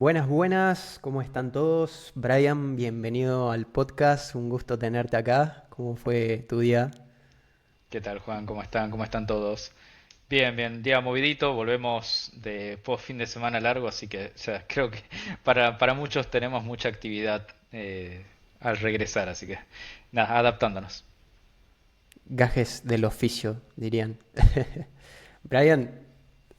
Buenas, buenas, ¿cómo están todos? Brian, bienvenido al podcast, un gusto tenerte acá. ¿Cómo fue tu día? ¿Qué tal, Juan? ¿Cómo están? ¿Cómo están todos? Bien, bien, día movidito, volvemos de post fin de semana largo, así que ya creo que para muchos tenemos mucha actividad al regresar, así que nada, adaptándonos. Gajes del oficio, dirían. Brian,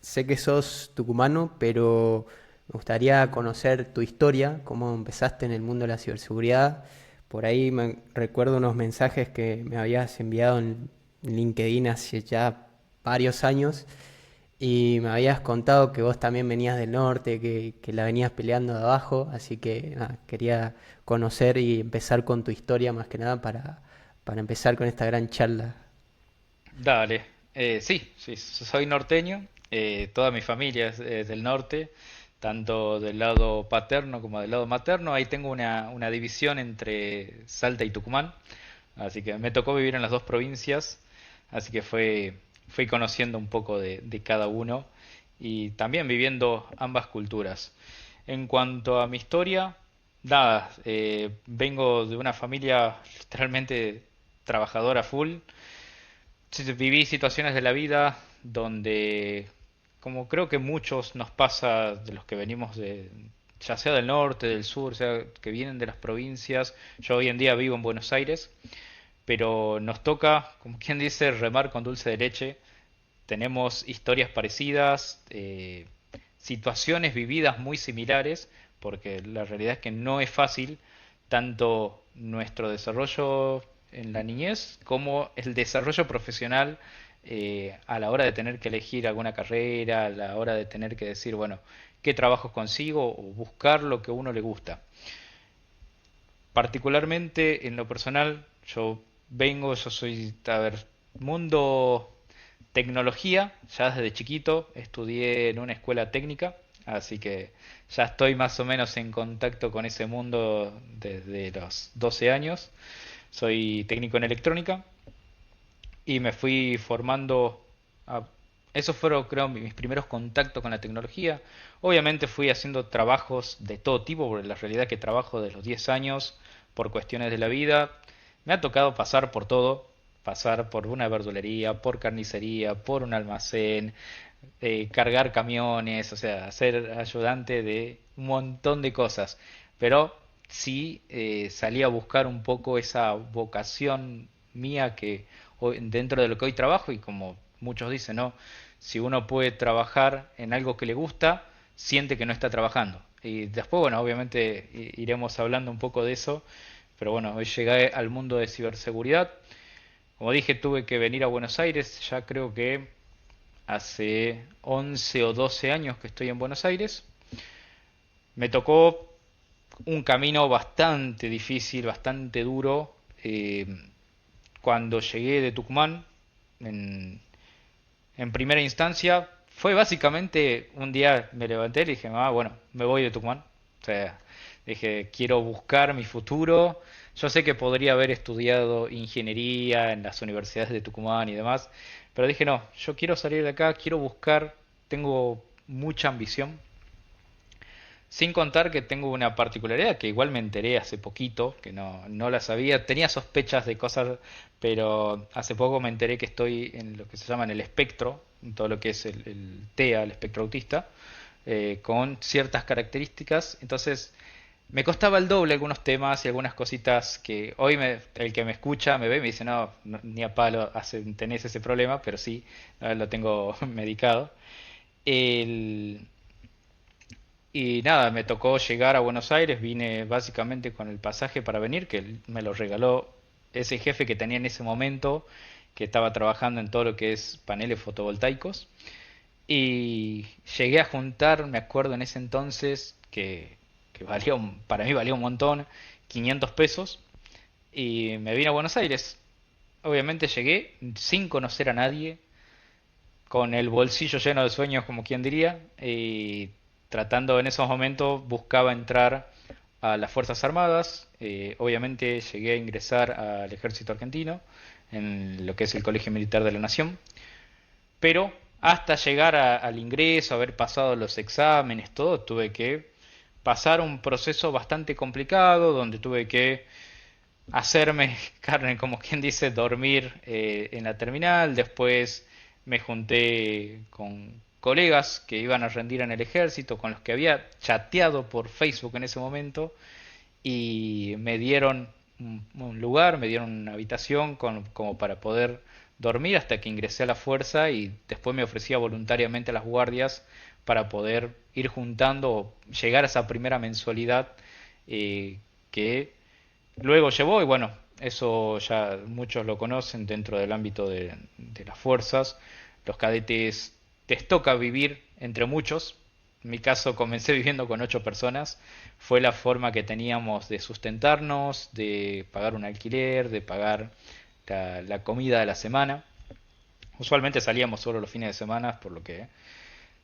sé que sos tucumano, pero me gustaría conocer tu historia, cómo empezaste en el mundo de la ciberseguridad. Por ahí me recuerdo unos mensajes que me habías enviado en LinkedIn hace ya varios años y me habías contado que vos también venías del norte, que la venías peleando de abajo, así que nada, quería conocer y empezar con tu historia más que nada para empezar con esta gran charla. Dale, sí, sí, soy norteño, toda mi familia es del norte, tanto del lado paterno como del lado materno. Ahí tengo una división entre Salta y Tucumán, así que me tocó vivir en las dos provincias, así que fui conociendo un poco de cada uno y también viviendo ambas culturas. En cuanto a mi historia, nada, vengo de una familia literalmente trabajadora full. Sí, sí, viví situaciones de la vida donde, como creo que muchos nos pasa de los que venimos de, ya sea del norte, del sur, sea que vienen de las provincias. Yo hoy en día vivo en Buenos Aires, pero nos toca, como quien dice, remar con dulce de leche. Tenemos historias parecidas, situaciones vividas muy similares, porque la realidad es que no es fácil tanto nuestro desarrollo en la niñez como el desarrollo profesional a la hora de tener que elegir alguna carrera, a la hora de tener que decir, bueno, qué trabajos consigo o buscar lo que a uno le gusta. Particularmente en lo personal, yo soy, a ver, mundo tecnología, ya desde chiquito estudié en una escuela técnica, así que ya estoy más o menos en contacto con ese mundo desde los 12 años. Soy técnico en electrónica y me fui formando. a- Esos fueron, creo, mis primeros contactos con la tecnología. Obviamente fui haciendo trabajos de todo tipo, porque la realidad es que trabajo desde los 10 años por cuestiones de la vida. Me ha tocado pasar por todo, pasar por una verdulería, por carnicería, por un almacén, cargar camiones, o sea, ser ayudante de un montón de cosas. Pero sí salí a buscar un poco esa vocación mía que dentro de lo que hoy trabajo y como muchos dicen, ¿no? Si uno puede trabajar en algo que le gusta, siente que no está trabajando. Y después, bueno, obviamente iremos hablando un poco de eso, pero bueno, hoy llegué al mundo de ciberseguridad. Como dije, tuve que venir a Buenos Aires, ya creo que hace 11 o 12 años que estoy en Buenos Aires. Me tocó un camino bastante difícil, bastante duro. Cuando llegué de Tucumán, en, en primera instancia, fue básicamente un día me levanté y dije, ah, bueno, me voy de Tucumán. O sea, dije, quiero buscar mi futuro. Yo sé que podría haber estudiado ingeniería en las universidades de Tucumán y demás, pero dije, no, yo quiero salir de acá, quiero buscar, tengo mucha ambición. Sin contar que tengo una particularidad que igual me enteré hace poquito, que no la sabía. Tenía sospechas de cosas, pero hace poco me enteré que estoy en lo que se llama en el espectro, en todo lo que es el TEA, el espectro autista, con ciertas características. Entonces, me costaba el doble algunos temas y algunas cositas que hoy el que me escucha me ve y me dice, no, ni a palo tenés ese problema, pero sí, lo tengo medicado. El, y nada, me tocó llegar a Buenos Aires, vine básicamente con el pasaje para venir, que me lo regaló ese jefe que tenía en ese momento, que estaba trabajando en todo lo que es paneles fotovoltaicos. Y llegué a juntar, me acuerdo en ese entonces, que valía para mí valía un montón, 500 pesos, y me vine a Buenos Aires. Obviamente llegué sin conocer a nadie, con el bolsillo lleno de sueños, como quien diría, y tratando en esos momentos buscaba entrar a las Fuerzas Armadas. Obviamente llegué a ingresar al Ejército Argentino, en lo que es el Colegio Militar de la Nación, pero hasta llegar al ingreso, haber pasado los exámenes, todo, tuve que pasar un proceso bastante complicado donde tuve que hacerme carne, como quien dice, dormir en la terminal. Después me junté con colegas que iban a rendir en el ejército, con los que había chateado por Facebook en ese momento, y me dieron un lugar, me dieron una habitación como para poder dormir hasta que ingresé a la fuerza y después me ofrecía voluntariamente a las guardias para poder ir juntando o llegar a esa primera mensualidad que luego llevó, y bueno, eso ya muchos lo conocen dentro del ámbito de las fuerzas. Los cadetes les toca vivir entre muchos. En mi caso comencé viviendo con 8 personas. Fue la forma que teníamos de sustentarnos, de pagar un alquiler, de pagar la comida de la semana. Usualmente salíamos solo los fines de semana, por lo que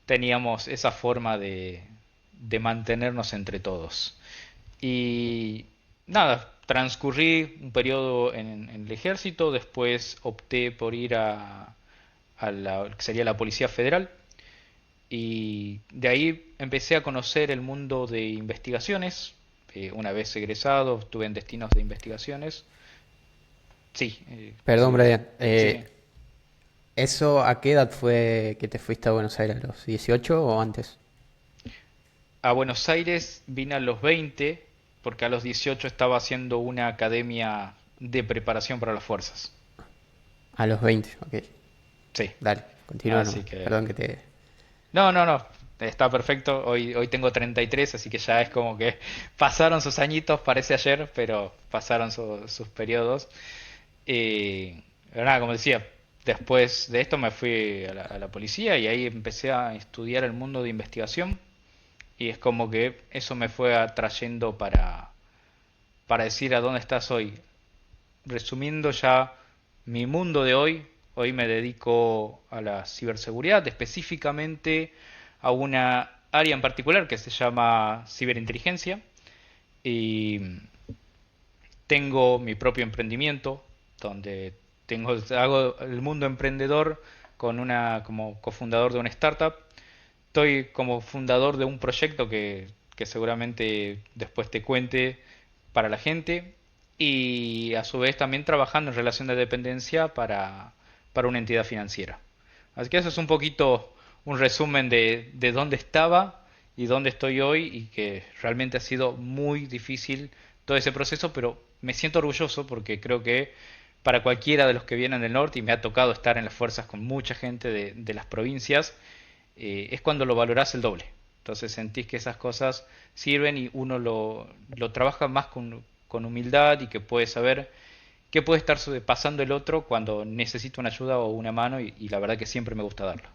teníamos esa forma de mantenernos entre todos. Y nada, transcurrí un periodo en el ejército, después opté por ir a la que sería la Policía Federal y de ahí empecé a conocer el mundo de investigaciones. Una vez egresado, estuve en destinos de investigaciones. Sí, Perdón, Brian. sí. ¿Eso a qué edad fue que te fuiste a Buenos Aires? ¿A los 18 o antes? A Buenos Aires vine a los 20 porque a los 18 estaba haciendo una academia de preparación para las fuerzas. A los 20, ok. Sí, Dale, continúa así nomás. que Perdón que te... no, no, no. Está perfecto. Hoy tengo 33, así que ya es como que pasaron sus añitos, parece ayer, pero pasaron sus periodos. Pero nada, como decía, después de esto me fui a la policía y ahí empecé a estudiar el mundo de investigación y es como que eso me fue atrayendo para decir a dónde estás hoy. Resumiendo ya mi mundo de hoy, hoy me dedico a la ciberseguridad, específicamente a una área en particular que se llama ciberinteligencia y tengo mi propio emprendimiento donde hago el mundo emprendedor con como cofundador de una startup. Estoy como fundador de un proyecto que seguramente después te cuente para la gente y a su vez también trabajando en relación de dependencia para una entidad financiera. Así que eso es un poquito un resumen de dónde estaba y dónde estoy hoy y que realmente ha sido muy difícil todo ese proceso, pero me siento orgulloso porque creo que para cualquiera de los que vienen del norte, y me ha tocado estar en las fuerzas con mucha gente de las provincias, es cuando lo valorás el doble. Entonces sentís que esas cosas sirven y uno lo trabaja más con humildad y que puede saber qué puede estar pasando el otro cuando necesita una ayuda o una mano y la verdad que siempre me gusta darlo.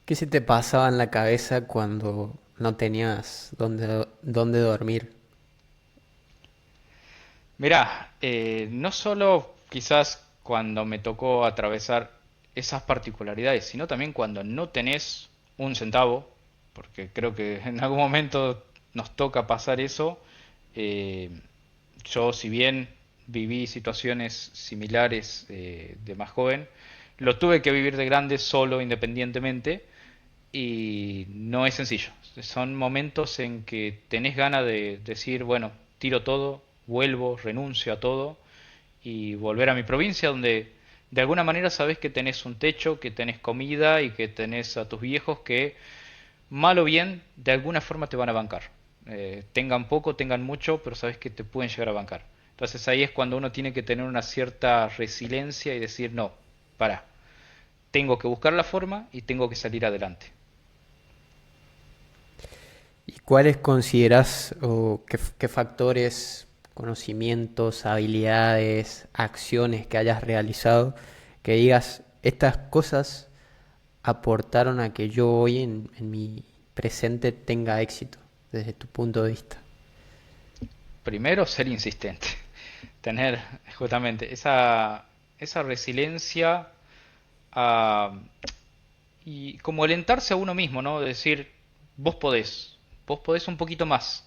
¿Qué se te pasaba en la cabeza cuando no tenías dónde dormir? Mirá, no solo quizás cuando me tocó atravesar esas particularidades, sino también cuando no tenés un centavo, porque creo que en algún momento nos toca pasar eso. eh, yo, si bien viví situaciones similares de más joven, lo tuve que vivir de grande solo, independientemente, y no es sencillo. Son momentos en que tenés ganas de decir, bueno, tiro todo, vuelvo, renuncio a todo y volver a mi provincia donde de alguna manera sabes que tenés un techo, que tenés comida y que tenés a tus viejos que, mal o bien, de alguna forma te van a bancar. Tengan poco, tengan mucho, pero sabes que te pueden llegar a bancar. Entonces ahí es cuando uno tiene que tener una cierta resiliencia y decir, no, para, tengo que buscar la forma y tengo que salir adelante. ¿Y cuáles consideras o qué factores, conocimientos, habilidades, acciones que hayas realizado que digas, estas cosas aportaron a que yo hoy en mi presente tenga éxito desde tu punto de vista? Primero, ser insistente. Tener justamente esa resiliencia ah, y como alentarse a uno mismo, ¿no? Decir, vos podés un poquito más.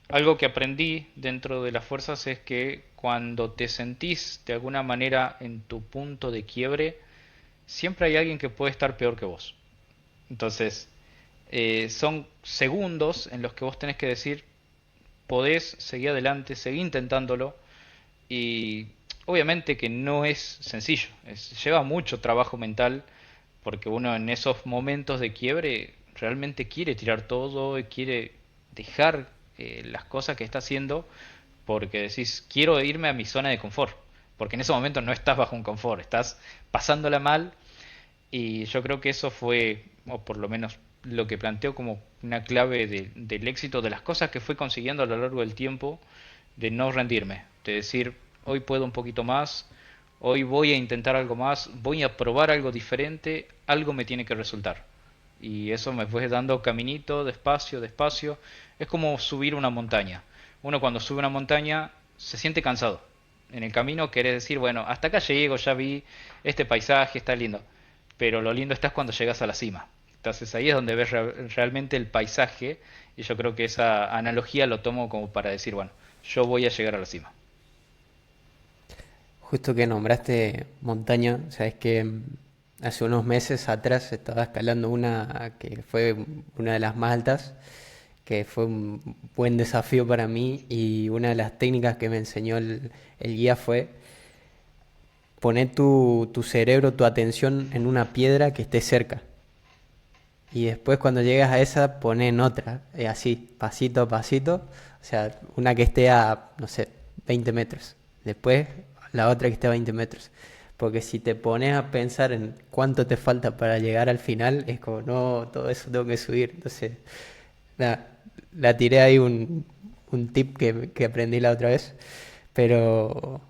Algo que aprendí dentro de las fuerzas es que cuando te sentís de alguna manera en tu punto de quiebre, siempre hay alguien que puede estar peor que vos. Entonces, son segundos en los que vos tenés que decir, podés seguir adelante, seguir intentándolo y obviamente que no es sencillo, lleva mucho trabajo mental porque uno en esos momentos de quiebre realmente quiere tirar todo y quiere dejar las cosas que está haciendo porque decís, quiero irme a mi zona de confort, porque en ese momento no estás bajo un confort, estás pasándola mal y yo creo que eso fue, o por lo menos lo que planteo como una clave del éxito de las cosas que fui consiguiendo a lo largo del tiempo, de no rendirme, de decir, hoy puedo un poquito más, hoy voy a intentar algo más, voy a probar algo diferente, algo me tiene que resultar. Y eso me fue dando caminito, despacio, despacio. Es como subir una montaña. Uno cuando sube una montaña se siente cansado. En el camino querés decir, bueno, hasta acá llego, ya vi este paisaje, está lindo. Pero lo lindo está cuando llegas a la cima. Entonces ahí es donde ves realmente el paisaje y yo creo que esa analogía lo tomo como para decir, bueno, yo voy a llegar a la cima. Justo que nombraste montaña, sabes que hace unos meses atrás estaba escalando una que fue una de las más altas, que fue un buen desafío para mí y una de las técnicas que me enseñó el guía fue poner tu cerebro, tu atención en una piedra que esté cerca. Y después cuando llegas a esa, pones en otra, así, pasito a pasito. O sea, una que esté a, no sé, 20 metros. Después la otra que esté a 20 metros. Porque si te pones a pensar en cuánto te falta para llegar al final, es como, no, todo eso tengo que subir. Entonces, nada, la tiré ahí un tip que aprendí la otra vez. Pero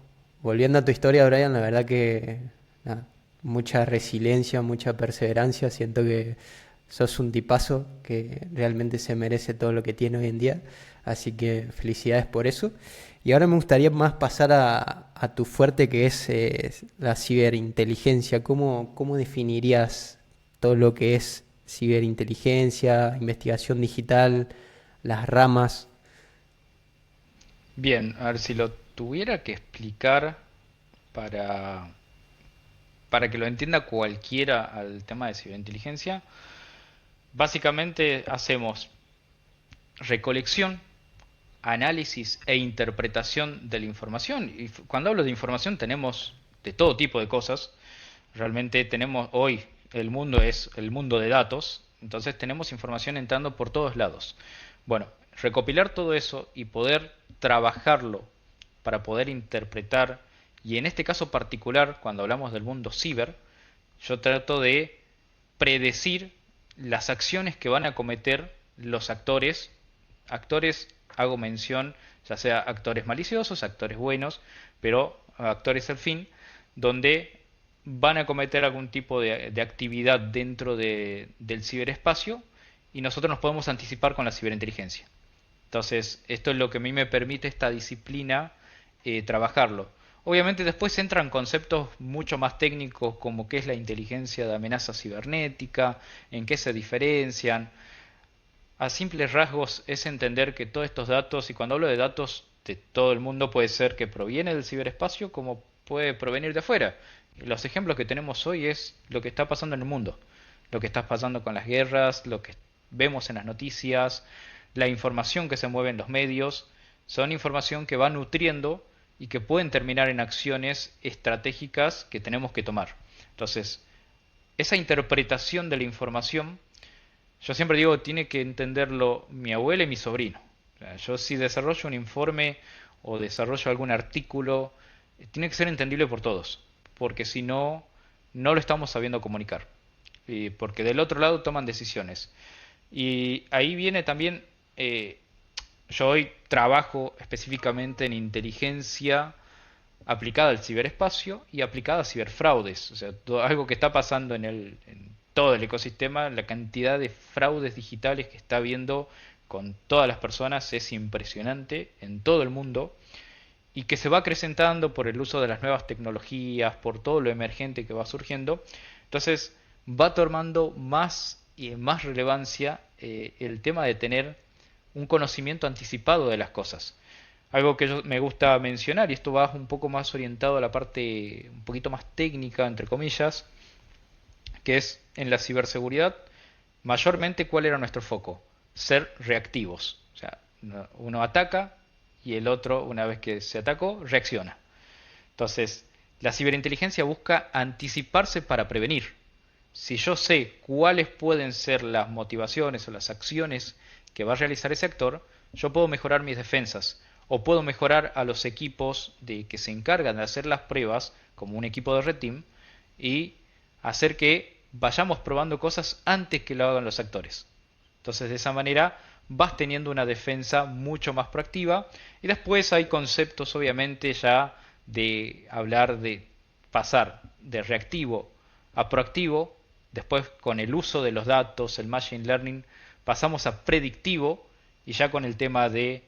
volviendo a tu historia, Brian, la verdad que nada, mucha resiliencia, mucha perseverancia. Siento que sos un tipazo que realmente se merece todo lo que tiene hoy en día. Así que felicidades por eso. Y ahora me gustaría más pasar a tu fuerte que es la ciberinteligencia. ¿Cómo definirías todo lo que es ciberinteligencia, investigación digital, las ramas? Bien, a ver si lo tuviera que explicar para, para que lo entienda cualquiera al tema de ciberinteligencia, básicamente hacemos recolección, análisis e interpretación de la información. Y cuando hablo de información tenemos de todo tipo de cosas. Realmente tenemos hoy el mundo es el mundo de datos, entonces tenemos información entrando por todos lados. Bueno, recopilar todo eso y poder trabajarlo para poder interpretar, y en este caso particular, cuando hablamos del mundo ciber, yo trato de predecir las acciones que van a cometer los actores. Actores, hago mención, ya sea actores maliciosos, actores buenos, pero actores al fin, donde van a cometer algún tipo de actividad dentro del ciberespacio y nosotros nos podemos anticipar con la ciberinteligencia. Entonces, esto es lo que a mí me permite esta disciplina trabajarlo. Obviamente después entran conceptos mucho más técnicos como qué es la inteligencia de amenaza cibernética, en qué se diferencian. A simples rasgos es entender que todos estos datos, y cuando hablo de datos de todo el mundo, puede ser que proviene del ciberespacio como puede provenir de afuera. Los ejemplos que tenemos hoy es lo que está pasando en el mundo, lo que está pasando con las guerras, lo que vemos en las noticias, la información que se mueve en los medios, son información que va nutriendo y que pueden terminar en acciones estratégicas que tenemos que tomar. Entonces, esa interpretación de la información yo siempre digo, tiene que entenderlo mi abuela y mi sobrino. O sea, yo si desarrollo un informe o desarrollo algún artículo, tiene que ser entendible por todos, porque si no, no lo estamos sabiendo comunicar. Y porque del otro lado toman decisiones. Y ahí viene también, yo hoy trabajo específicamente en inteligencia aplicada al ciberespacio y aplicada a ciberfraudes. O sea, algo que está pasando en todo el ecosistema, la cantidad de fraudes digitales que está habiendo con todas las personas es impresionante en todo el mundo y que se va acrecentando por el uso de las nuevas tecnologías, por todo lo emergente que va surgiendo. Entonces va tomando más y más relevancia el tema de tener un conocimiento anticipado de las cosas. Algo que me gusta mencionar, y esto va un poco más orientado a la parte un poquito más técnica, entre comillas, que es en la ciberseguridad, mayormente, ¿cuál era nuestro foco? Ser reactivos. O sea, uno ataca y el otro, una vez que se atacó, reacciona. Entonces, la ciberinteligencia busca anticiparse para prevenir. Si yo sé cuáles pueden ser las motivaciones o las acciones que va a realizar ese actor, yo puedo mejorar mis defensas o puedo mejorar a los equipos que se encargan de hacer las pruebas, como un equipo de Red Team, y hacer que vayamos probando cosas antes que lo hagan los actores. Entonces, de esa manera vas teniendo una defensa mucho más proactiva. Y después hay conceptos, obviamente, ya de hablar de pasar de reactivo a proactivo. Después, con el uso de los datos, el machine learning, pasamos a predictivo. Y ya con el tema de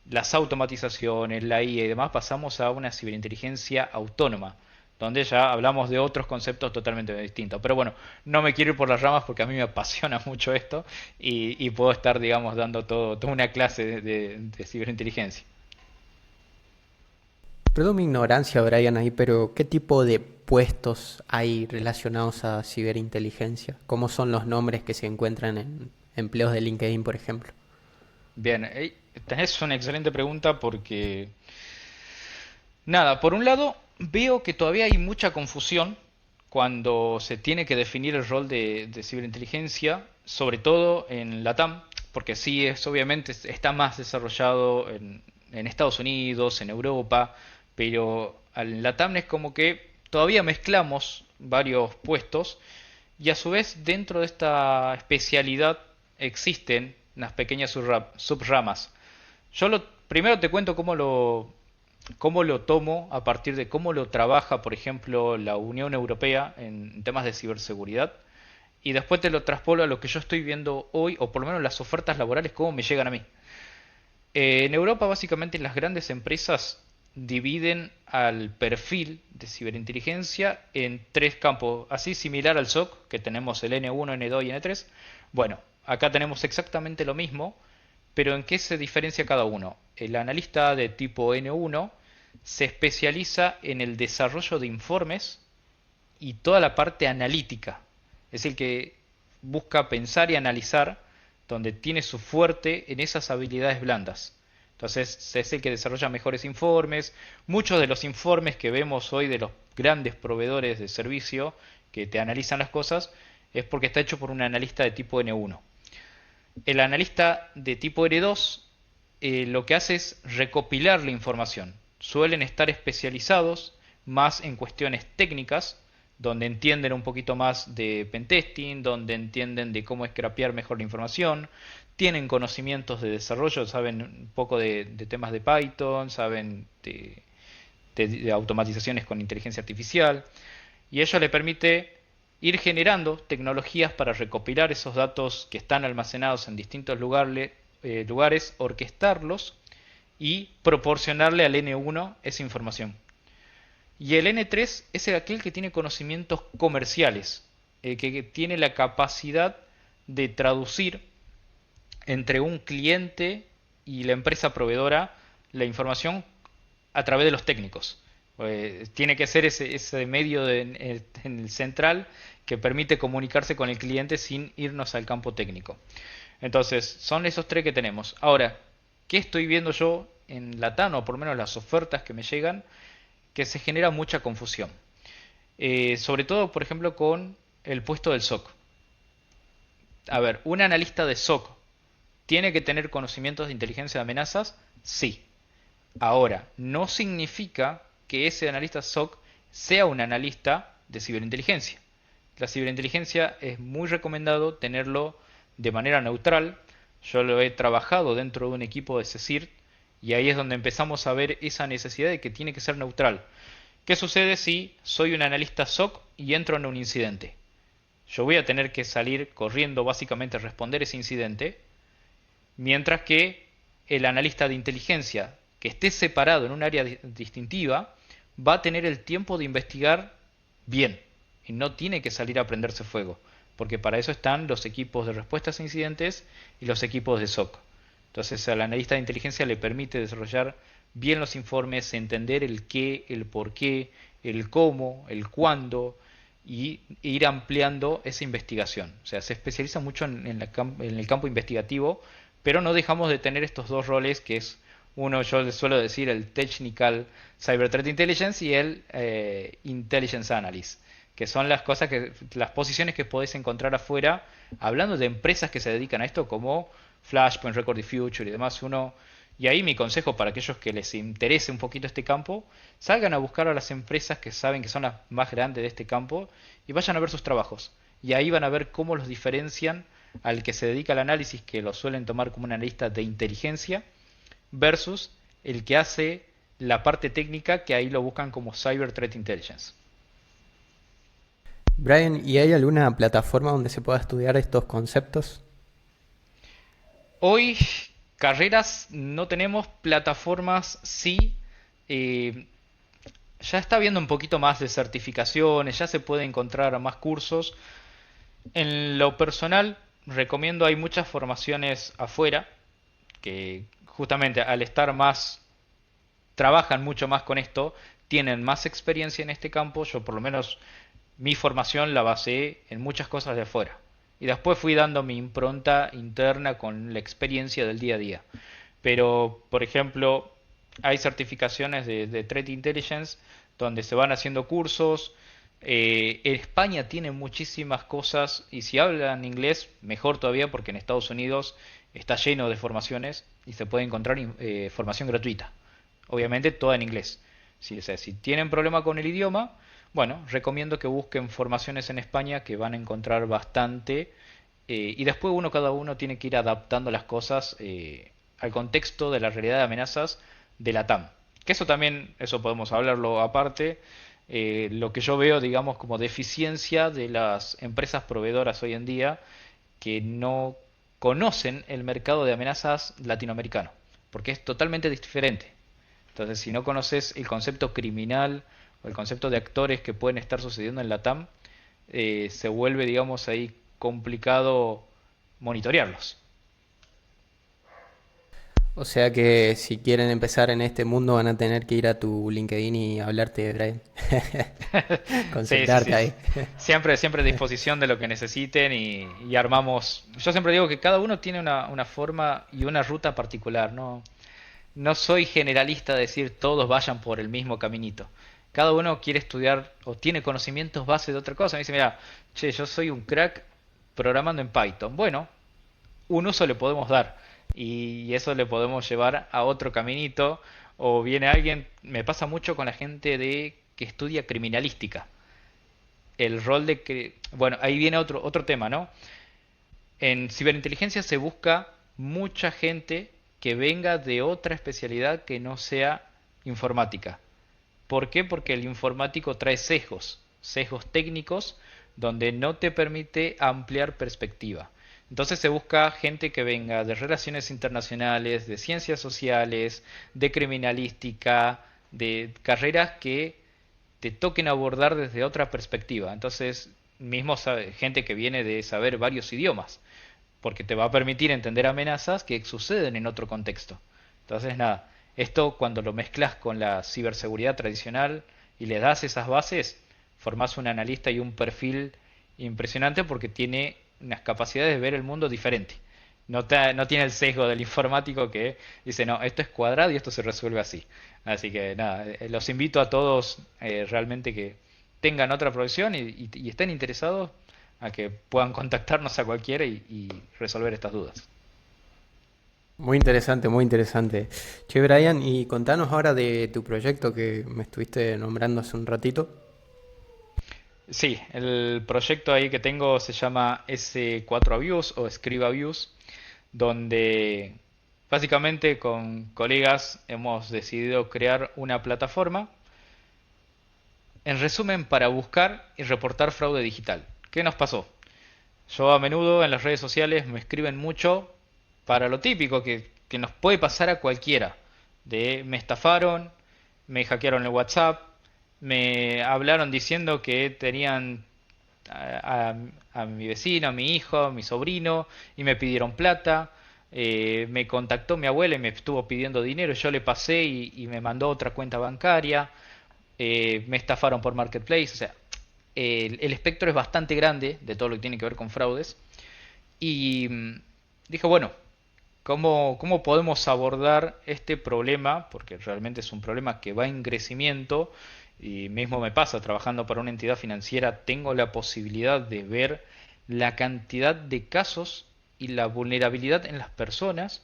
las automatizaciones, la IA y demás, pasamos a una ciberinteligencia autónoma, donde ya hablamos de otros conceptos totalmente distintos. Pero bueno, no me quiero ir por las ramas porque a mí me apasiona mucho esto y puedo estar, digamos, dando toda una clase de ciberinteligencia. Perdón mi ignorancia, Brian, ahí, pero ¿qué tipo de puestos hay relacionados a ciberinteligencia? ¿Cómo son los nombres que se encuentran en empleos de LinkedIn, por ejemplo? Bien, tenés una excelente pregunta porque, nada, por un lado, veo que todavía hay mucha confusión cuando se tiene que definir el rol de ciberinteligencia, sobre todo en LATAM, porque sí es obviamente está más desarrollado en Estados Unidos, en Europa, pero en LATAM es como que todavía mezclamos varios puestos y a su vez dentro de esta especialidad existen unas pequeñas subramas. Primero te cuento cómo lo tomo a partir de cómo lo trabaja, por ejemplo, la Unión Europea en temas de ciberseguridad. Y después te lo traspolo a lo que yo estoy viendo hoy, o por lo menos las ofertas laborales, cómo me llegan a mí. En Europa, básicamente, las grandes empresas dividen al perfil de ciberinteligencia en tres campos, así similar al SOC, que tenemos el N1, N2 y N3. Bueno, acá tenemos exactamente lo mismo, pero ¿en qué se diferencia cada uno? El analista de tipo N1 se especializa en el desarrollo de informes y toda la parte analítica. Es el que busca pensar y analizar, donde tiene su fuerte en esas habilidades blandas. Entonces es el que desarrolla mejores informes. Muchos de los informes que vemos hoy de los grandes proveedores de servicio que te analizan las cosas es porque está hecho por un analista de tipo N1. El analista de tipo N2 lo que hace es recopilar la información. Suelen estar especializados más en cuestiones técnicas, donde entienden un poquito más de pentesting, donde entienden de cómo scrapear mejor la información, tienen conocimientos de desarrollo, saben un poco de temas de Python, saben de automatizaciones con inteligencia artificial, y ello le permite ir generando tecnologías para recopilar esos datos que están almacenados en distintos lugares, orquestarlos y proporcionarle al N1 esa información. Y el N3 es aquel que tiene conocimientos comerciales, que tiene la capacidad de traducir entre un cliente y la empresa proveedora la información a través de los técnicos. Tiene que ser ese medio en el central que permite comunicarse con el cliente sin irnos al campo técnico. Entonces, son esos tres que tenemos. Ahora, ¿qué estoy viendo yo en Latam, o por lo menos las ofertas que me llegan? Que se genera mucha confusión. Sobre todo, por ejemplo, con el puesto del SOC. A ver, un analista de SOC tiene que tener conocimientos de inteligencia de amenazas, sí. Ahora, no significa que ese analista SOC sea un analista de ciberinteligencia. La ciberinteligencia es muy recomendado tenerlo de manera neutral. Yo lo he trabajado dentro de un equipo de CSIRT y ahí es donde empezamos a ver esa necesidad de que tiene que ser neutral. ¿Qué sucede si soy un analista SOC y entro en un incidente? Yo voy a tener que salir corriendo básicamente a responder ese incidente, mientras que el analista de inteligencia que esté separado en un área distintiva va a tener el tiempo de investigar bien y no tiene que salir a prenderse fuego, porque para eso están los equipos de respuestas a incidentes y los equipos de SOC. Entonces al analista de inteligencia le permite desarrollar bien los informes, entender el qué, el por qué, el cómo, el cuándo, y ir ampliando esa investigación. O sea, se especializa mucho en el campo investigativo, pero no dejamos de tener estos dos roles que es uno, yo les suelo decir, el Technical Cyber Threat Intelligence y el Intelligence Analyst, que son las posiciones que podés encontrar afuera, hablando de empresas que se dedican a esto como Flashpoint, Record the Future y demás. Y ahí mi consejo para aquellos que les interese un poquito este campo, salgan a buscar a las empresas que saben que son las más grandes de este campo y vayan a ver sus trabajos. Y ahí van a ver cómo los diferencian al que se dedica al análisis, que lo suelen tomar como un analista de inteligencia, versus el que hace la parte técnica, que ahí lo buscan como Cyber Threat Intelligence. Brian, ¿y hay alguna plataforma donde se pueda estudiar estos conceptos? Hoy carreras no tenemos, plataformas sí. eh, ya está habiendo un poquito más de certificaciones, ya se puede encontrar más cursos. En lo personal, recomiendo, hay muchas formaciones afuera que justamente al estar más, trabajan mucho más con esto, tienen más experiencia en este campo. Yo por lo menos mi formación la basé en muchas cosas de afuera. Y después fui dando mi impronta interna con la experiencia del día a día. Pero, por ejemplo, hay certificaciones de Threat Intelligence donde se van haciendo cursos. España tiene muchísimas cosas y si hablan inglés, mejor todavía porque en Estados Unidos está lleno de formaciones y se puede encontrar formación gratuita. Obviamente toda en inglés. Si, o sea, si tienen problema con el idioma, bueno, recomiendo que busquen formaciones en España que van a encontrar bastante. Y después cada uno tiene que ir adaptando las cosas al contexto de la realidad de amenazas de la TAM. Que eso también, eso podemos hablarlo aparte. Lo que yo veo, digamos, como deficiencia de las empresas proveedoras hoy en día que no conocen el mercado de amenazas latinoamericano, porque es totalmente diferente. Entonces, si no conoces el concepto criminal o el concepto de actores que pueden estar sucediendo en la TAM, se vuelve, digamos, ahí complicado monitorearlos. O sea que si quieren empezar en este mundo van a tener que ir a tu LinkedIn y hablarte de Brian. Sí, sí, Concentrarte sí. ahí. Siempre, siempre a disposición de lo que necesiten y armamos. Yo siempre digo que cada uno tiene una forma y una ruta particular. No, no soy generalista de decir todos vayan por el mismo caminito. Cada uno quiere estudiar o tiene conocimientos base de otra cosa. Me dice, mira, che, yo soy un crack programando en Python. Bueno, un uso le podemos dar y eso le podemos llevar a otro caminito. O viene alguien, me pasa mucho con la gente de que estudia criminalística. El rol de que, bueno, ahí viene otro tema, ¿no? En ciberinteligencia se busca mucha gente que venga de otra especialidad que no sea informática. ¿Por qué? Porque el informático trae sesgos, sesgos técnicos, donde no te permite ampliar perspectiva. Entonces se busca gente que venga de relaciones internacionales, de ciencias sociales, de criminalística, de carreras que te toquen abordar desde otra perspectiva. Entonces, gente que viene de saber varios idiomas, porque te va a permitir entender amenazas que suceden en otro contexto. Entonces, nada, esto cuando lo mezclas con la ciberseguridad tradicional y le das esas bases, formás un analista y un perfil impresionante porque tiene unas capacidades de ver el mundo diferente. No tiene el sesgo del informático que dice, no, esto es cuadrado y esto se resuelve así. Así que nada, los invito a todos realmente que tengan otra profesión y estén interesados a que puedan contactarnos a cualquiera y resolver estas dudas. Muy interesante, muy interesante. Che, Brian, y contanos ahora de tu proyecto que me estuviste nombrando hace un ratito. Sí, el proyecto ahí que tengo se llama S4 Views o Scriba Views, donde básicamente con colegas hemos decidido crear una plataforma, en resumen, para buscar y reportar fraude digital. ¿Qué nos pasó? Yo a menudo en las redes sociales me escriben mucho para lo típico que nos puede pasar a cualquiera. De me estafaron, me hackearon el WhatsApp, me hablaron diciendo que tenían a mi vecino, a mi hijo, a mi sobrino y me pidieron plata. Me contactó mi abuela y me estuvo pidiendo dinero. Yo le pasé y me mandó otra cuenta bancaria. Me estafaron por Marketplace. O sea, el espectro es bastante grande de todo lo que tiene que ver con fraudes. Y dije, bueno, ¿cómo podemos abordar este problema? Porque realmente es un problema que va en crecimiento y mismo me pasa trabajando para una entidad financiera, tengo la posibilidad de ver la cantidad de casos y la vulnerabilidad en las personas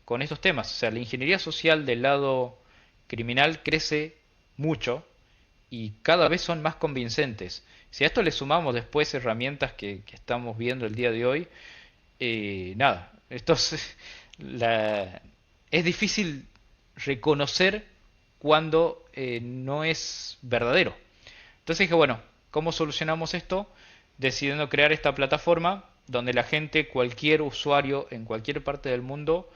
con estos temas. O sea, la ingeniería social del lado criminal crece mucho y cada vez son más convincentes. Si a esto le sumamos después herramientas que estamos viendo el día de hoy, nada, esto es, la- es difícil reconocer cuando no es verdadero. Entonces dije, bueno, ¿cómo solucionamos esto? Decidiendo crear esta plataforma donde la gente, cualquier usuario en cualquier parte del mundo,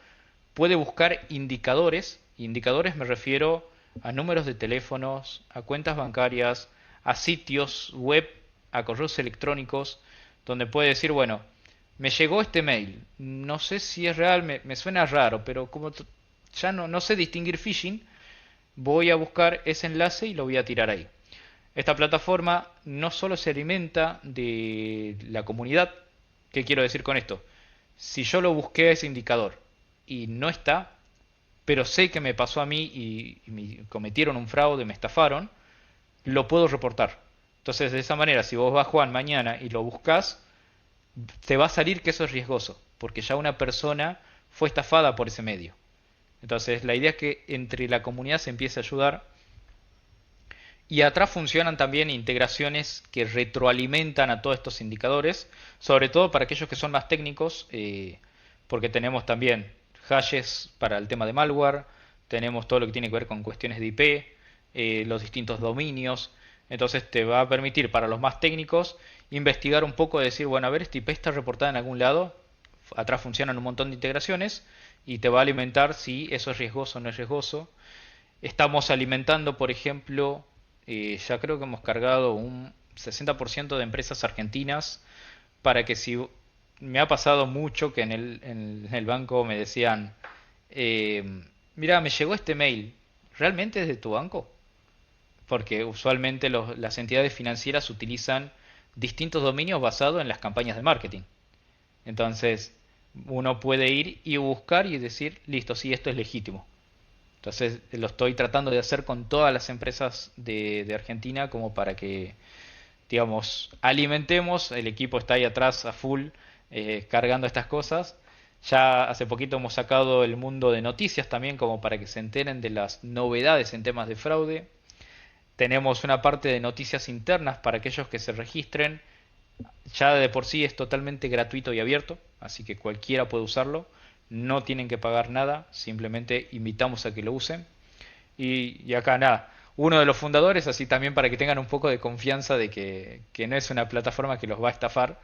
puede buscar indicadores. Indicadores me refiero a números de teléfonos, a cuentas bancarias, a sitios web, a correos electrónicos, donde puede decir, bueno, me llegó este mail, no sé si es real, me suena raro, pero como ya no sé distinguir phishing, voy a buscar ese enlace y lo voy a tirar ahí. Esta plataforma no solo se alimenta de la comunidad. ¿Qué quiero decir con esto? Si yo lo busqué a ese indicador y no está, pero sé que me pasó a mí y me cometieron un fraude, me estafaron, lo puedo reportar. Entonces, de esa manera, si vos vas, Juan, mañana y lo buscas, te va a salir que eso es riesgoso, porque ya una persona fue estafada por ese medio. Entonces, la idea es que entre la comunidad se empiece a ayudar y atrás funcionan también integraciones que retroalimentan a todos estos indicadores, sobre todo para aquellos que son más técnicos, porque tenemos también hashes para el tema de malware, tenemos todo lo que tiene que ver con cuestiones de IP, los distintos dominios. Entonces te va a permitir para los más técnicos investigar un poco, decir, bueno, a ver, esta IP está reportada en algún lado, atrás funcionan un montón de integraciones y te va a alimentar si eso es riesgoso o no es riesgoso. Estamos alimentando, por ejemplo, ya creo que hemos cargado un 60% de empresas argentinas para que si me ha pasado mucho que en el banco me decían, mira, me llegó este mail, ¿realmente es de tu banco? Porque usualmente las entidades financieras utilizan distintos dominios basados en las campañas de marketing. Entonces, uno puede ir y buscar y decir, listo, sí, esto es legítimo. Entonces lo estoy tratando de hacer con todas las empresas de Argentina como para que, digamos, alimentemos. El equipo está ahí atrás a full cargando estas cosas. Ya hace poquito hemos sacado el mundo de noticias también como para que se enteren de las novedades en temas de fraude. Tenemos una parte de noticias internas para aquellos que se registren. Ya de por sí es totalmente gratuito y abierto, así que cualquiera puede usarlo. No tienen que pagar nada, simplemente invitamos a que lo usen. Y acá nada, uno de los fundadores, así también para que tengan un poco de confianza de que no es una plataforma que los va a estafar.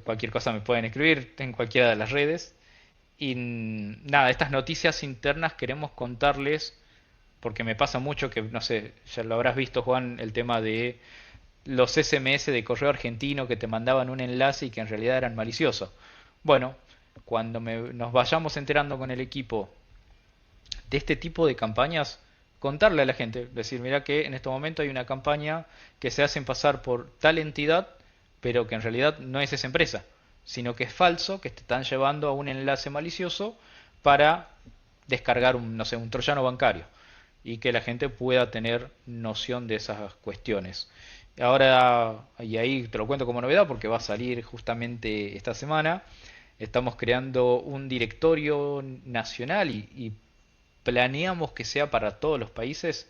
Cualquier cosa me pueden escribir en cualquiera de las redes. Y nada, estas noticias internas queremos contarles, porque me pasa mucho que, no sé, ya lo habrás visto, Juan, el tema de los SMS de correo argentino que te mandaban un enlace y que en realidad eran maliciosos. Bueno, cuando nos vayamos enterando con el equipo de este tipo de campañas, contarle a la gente, decir, mira que en este momento hay una campaña que se hacen pasar por tal entidad, pero que en realidad no es esa empresa, sino que es falso, que te están llevando a un enlace malicioso para descargar no sé, un troyano bancario y que la gente pueda tener noción de esas cuestiones. Ahora, y ahí te lo cuento como novedad porque va a salir justamente esta semana, estamos creando un directorio nacional y planeamos que sea para todos los países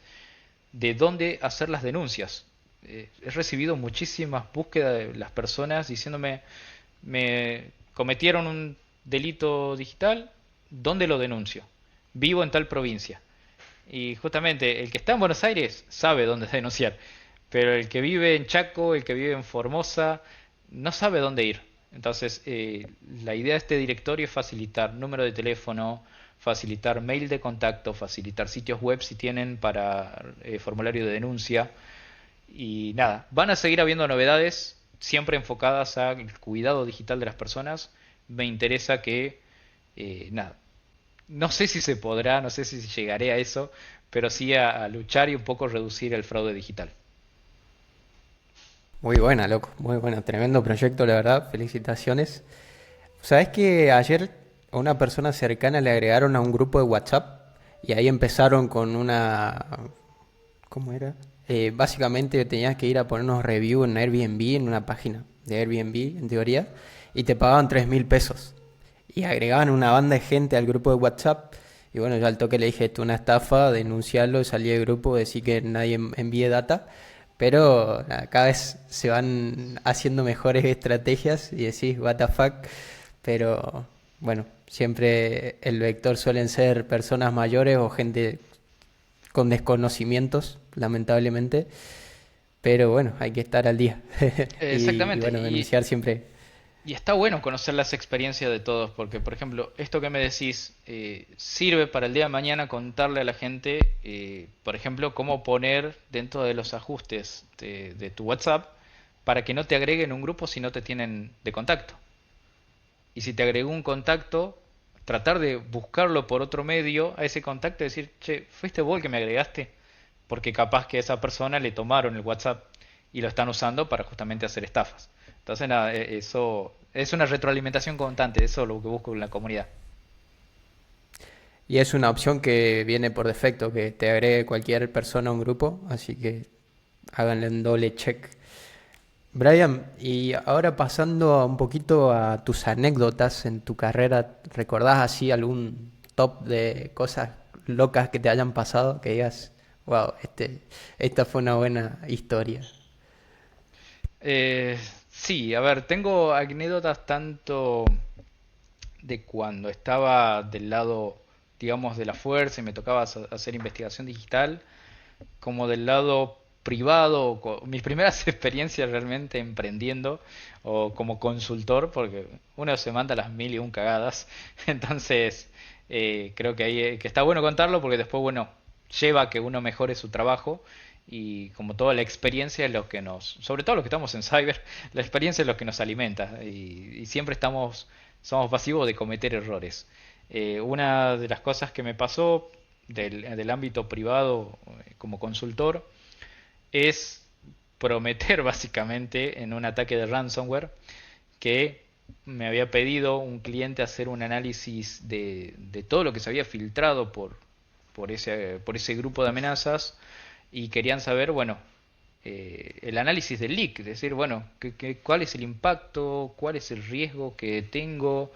de dónde hacer las denuncias. He recibido muchísimas búsquedas de las personas diciéndome, me cometieron un delito digital, ¿dónde lo denuncio? Vivo en tal provincia. Y justamente el que está en Buenos Aires sabe dónde denunciar, pero el que vive en Chaco, el que vive en Formosa, no sabe dónde ir. Entonces, la idea de este directorio es facilitar número de teléfono, facilitar mail de contacto, facilitar sitios web si tienen para formulario de denuncia. Y nada, van a seguir habiendo novedades siempre enfocadas al cuidado digital de las personas. Me interesa que, nada, no sé si se podrá, no sé si llegaré a eso, pero sí a luchar y un poco reducir el fraude digital. Muy buena, loco, muy buena, tremendo proyecto, la verdad, felicitaciones. ¿Sabes que ayer a una persona cercana le agregaron a un grupo de WhatsApp y ahí empezaron con una... ¿Cómo era? Básicamente tenías que ir a poner unos reviews en Airbnb, en una página de Airbnb, en teoría, y te pagaban 3.000 pesos. Y agregaban una banda de gente al grupo de WhatsApp. Y bueno, yo al toque le dije, esto es una estafa, denunciarlo, salí del grupo, decir que nadie envíe data. Pero nada, cada vez se van haciendo mejores estrategias y decís, what the fuck. Pero bueno, siempre el vector suelen ser personas mayores o gente con desconocimientos, lamentablemente. Pero bueno, hay que estar al día. Y Exactamente, bueno, denunciar siempre. y está bueno conocer las experiencias de todos, porque por ejemplo, esto que me decís sirve para el día de mañana contarle a la gente, por ejemplo, cómo poner dentro de los ajustes de tu WhatsApp para que no te agreguen un grupo si no te tienen de contacto. Y si te agregó un contacto, tratar de buscarlo por otro medio a ese contacto y decir, che, ¿fuiste vos el que me agregaste? Porque capaz que a esa persona le tomaron el WhatsApp y lo están usando para justamente hacer estafas. Entonces, nada, eso es una retroalimentación constante, eso es lo que busco en la comunidad. Y es una opción que viene por defecto, que te agregue cualquier persona a un grupo, así que háganle un doble check. Brian, y ahora pasando un poquito a tus anécdotas en tu carrera, ¿recordás así algún top de cosas locas que te hayan pasado? Que digas, wow, esta fue una buena historia. Eh, sí, a ver, tengo anécdotas tanto de cuando estaba del lado, digamos, de la fuerza y me tocaba hacer investigación digital, como del lado privado, mis primeras experiencias realmente emprendiendo o como consultor, porque uno se manda las mil y un cagadas, entonces creo que ahí que está bueno contarlo porque después, bueno, lleva a que uno mejore su trabajo y como toda la experiencia es lo que nos, sobre todo los que estamos en cyber, la experiencia es lo que nos alimenta y siempre somos pasivos de cometer errores. Una de las cosas que me pasó del ámbito privado como consultor es prometer básicamente en un ataque de ransomware que me había pedido un cliente hacer un análisis de todo lo que se había filtrado por ese grupo de amenazas y querían saber, bueno, el análisis del leak, es decir, bueno, cuál es el impacto, cuál es el riesgo que tengo,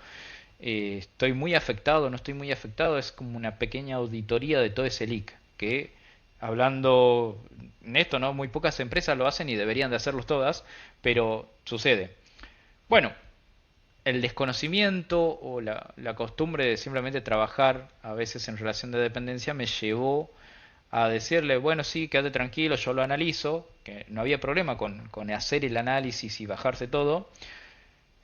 estoy muy afectado, no estoy muy afectado, es como una pequeña auditoría de todo ese leak, que hablando en esto, ¿no? Muy pocas empresas lo hacen y deberían de hacerlos todas, pero sucede. Bueno, el desconocimiento o la costumbre de simplemente trabajar a veces en relación de dependencia me llevó a decirle, bueno, sí, quédate tranquilo, yo lo analizo, que no había problema con hacer el análisis y bajarse todo,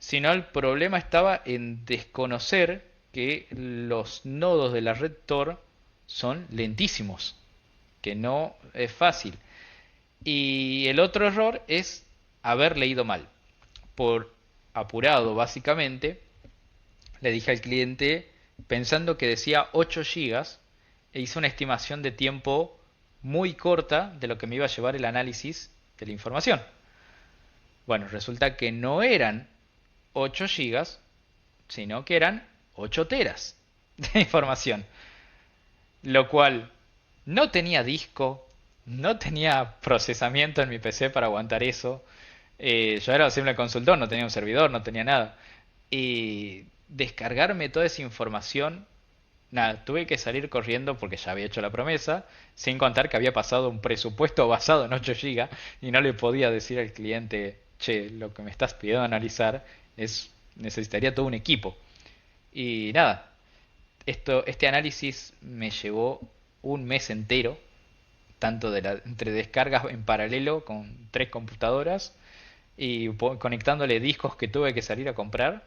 sino el problema estaba en desconocer que los nodos de la red Tor son lentísimos, que no es fácil. Y el otro error es haber leído mal. Por apurado, básicamente, le dije al cliente, pensando que decía 8 gigas, e hice una estimación de tiempo muy corta de lo que me iba a llevar el análisis de la información. Bueno, resulta que no eran 8 gigas, sino que eran 8 teras de información. Lo cual no tenía disco, no tenía procesamiento en mi PC para aguantar eso. Yo era simple consultor, no tenía un servidor, no tenía nada. Y descargarme toda esa información, nada, tuve que salir corriendo porque ya había hecho la promesa, sin contar que había pasado un presupuesto basado en 8 GB y no le podía decir al cliente, che, lo que me estás pidiendo analizar es, necesitaría todo un equipo. Y nada, este análisis me llevó un mes entero, tanto entre descargas en paralelo con 3 computadoras y conectándole discos que tuve que salir a comprar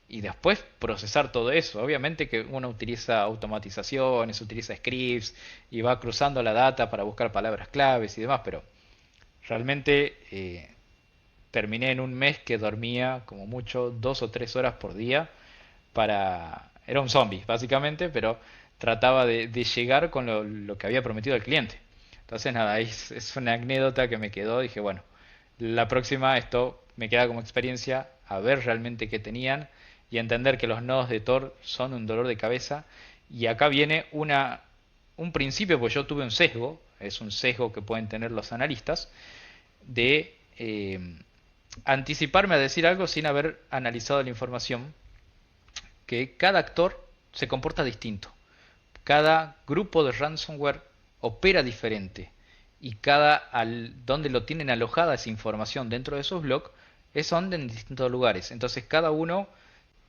y después procesar todo eso. Obviamente que uno utiliza automatizaciones, utiliza scripts y va cruzando la data para buscar palabras claves y demás, pero realmente terminé en un mes que dormía como mucho 2 o 3 horas por día para... Era un zombie, básicamente, pero trataba de llegar con lo que había prometido al cliente. Entonces, nada, es una anécdota que me quedó. Dije, bueno, La próxima, esto me queda como experiencia a ver realmente qué tenían y entender que los nodos de Tor son un dolor de cabeza. Y acá viene un principio, pues yo tuve un sesgo, es un sesgo que pueden tener los analistas, de anticiparme a decir algo sin haber analizado la información, que cada actor se comporta distinto. Cada grupo de ransomware opera diferente y donde lo tienen alojada esa información dentro de esos blogs son en distintos lugares. Entonces cada uno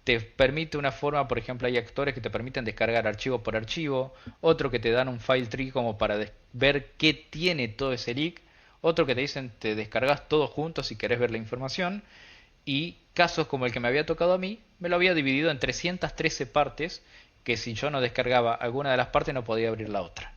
te permite una forma, por ejemplo, hay actores que te permiten descargar archivo por archivo, otro que te dan un file tree como para ver qué tiene todo ese leak, otro que te dicen te descargas todo junto si querés ver la información, y casos como el que me había tocado a mí, me lo había dividido en 313 partes, que si yo no descargaba alguna de las partes no podía abrir la otra.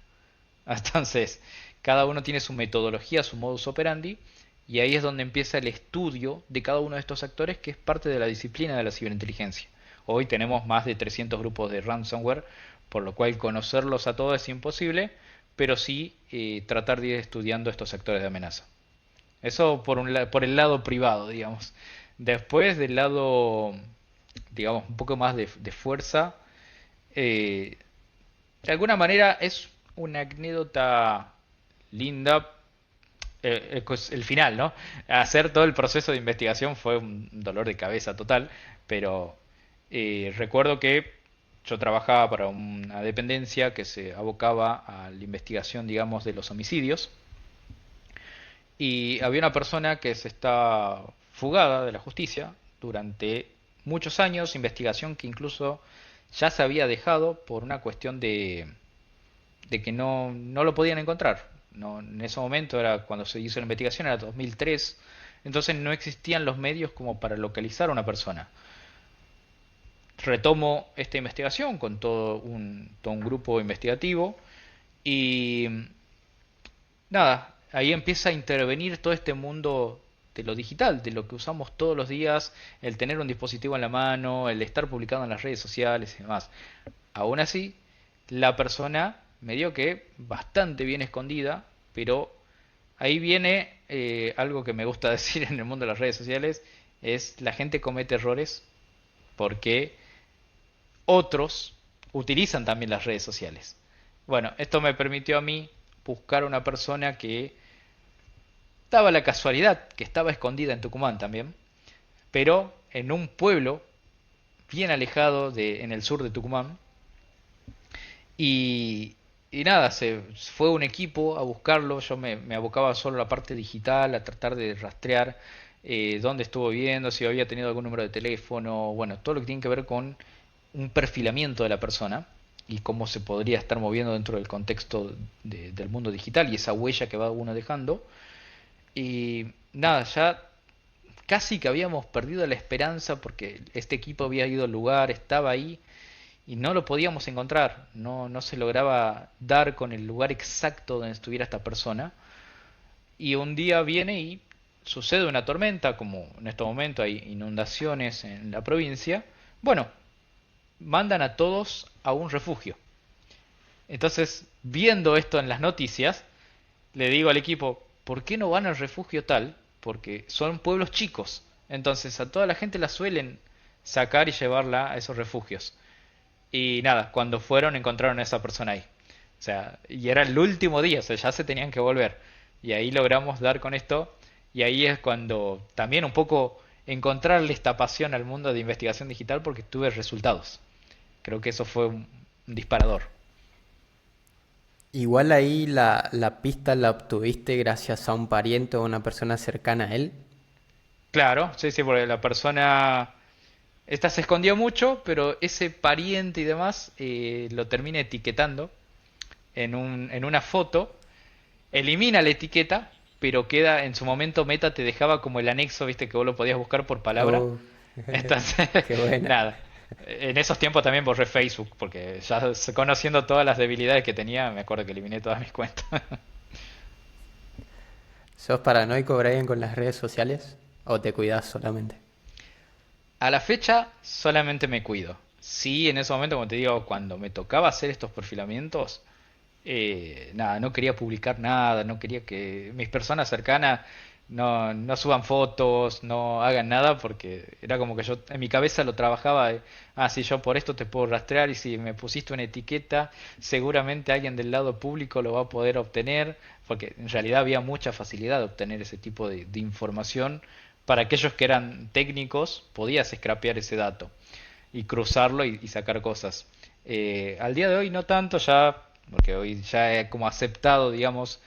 Entonces, cada uno tiene su metodología, su modus operandi, y ahí es donde empieza el estudio de cada uno de estos actores, que es parte de la disciplina de la ciberinteligencia. Hoy tenemos más de 300 grupos de ransomware, por lo cual conocerlos a todos es imposible, pero sí tratar de ir estudiando estos actores de amenaza. Eso por el lado privado, digamos. Después del lado, digamos, un poco más de fuerza, eh, de alguna manera es una anécdota linda, el final, ¿no? Hacer todo el proceso de investigación fue un dolor de cabeza total, pero recuerdo que yo trabajaba para una dependencia que se abocaba a la investigación, digamos, de los homicidios, y había una persona que se está fugada de la justicia durante muchos años, investigación que incluso ya se había dejado por una cuestión de que no lo podían encontrar. No, en ese momento era cuando se hizo la investigación, era 2003, entonces no existían los medios como para localizar a una persona. Retomo esta investigación con todo un grupo investigativo y nada, ahí empieza a intervenir todo este mundo de lo digital, de lo que usamos todos los días, el tener un dispositivo en la mano, el estar publicado en las redes sociales y demás. Aún así, la persona medio que bastante bien escondida, pero ahí viene algo que me gusta decir en el mundo de las redes sociales, es la gente comete errores porque otros utilizan también las redes sociales. Bueno, esto me permitió a mí buscar una persona que daba la casualidad que estaba escondida en Tucumán también, pero en un pueblo bien alejado en el sur de Tucumán. Y nada, se fue un equipo a buscarlo. Yo me abocaba solo a la parte digital, a tratar de rastrear dónde estuvo viviendo, si había tenido algún número de teléfono, bueno, todo lo que tiene que ver con un perfilamiento de la persona y cómo se podría estar moviendo dentro del contexto del mundo digital y esa huella que va uno dejando. Y nada, ya casi que habíamos perdido la esperanza porque este equipo había ido al lugar, estaba ahí y no lo podíamos encontrar, no se lograba dar con el lugar exacto donde estuviera esta persona. Y un día viene y sucede una tormenta, como en este momento hay inundaciones en la provincia. Bueno, mandan a todos a un refugio. Entonces, viendo esto en las noticias, le digo al equipo, ¿por qué no van al refugio tal? Porque son pueblos chicos. Entonces a toda la gente la suelen sacar y llevarla a esos refugios. Y nada, cuando fueron encontraron a esa persona ahí. O sea, y era el último día, o sea, ya se tenían que volver. Y ahí logramos dar con esto. Y ahí es cuando también un poco encontrarle esta pasión al mundo de investigación digital porque tuve resultados. Creo que eso fue un disparador. Igual ahí la pista la obtuviste gracias a un pariente o una persona cercana a él. Claro, sí, sí, porque la persona esta se escondió mucho, pero ese pariente y demás lo termina etiquetando en una foto, elimina la etiqueta, pero queda en su momento Meta te dejaba como el anexo, viste que vos lo podías buscar por palabra. Oh, Entonces, qué buena. nada. En esos tiempos también borré Facebook, porque ya conociendo todas las debilidades que tenía, me acuerdo que eliminé todas mis cuentas. ¿Sos paranoico, Brian, con las redes sociales? ¿O te cuidas solamente? A la fecha solamente me cuido. Sí, en ese momento, como te digo, cuando me tocaba hacer estos perfilamientos, nada, no quería publicar nada, no quería que mis personas cercanas no suban fotos, no hagan nada, porque era como que yo en mi cabeza lo trabajaba si yo por esto te puedo rastrear y si me pusiste una etiqueta, seguramente alguien del lado público lo va a poder obtener, porque en realidad había mucha facilidad de obtener ese tipo de información. Para aquellos que eran técnicos, podías scrapear ese dato y cruzarlo y sacar cosas. Al día de hoy no tanto ya, porque hoy ya he como aceptado, digamos,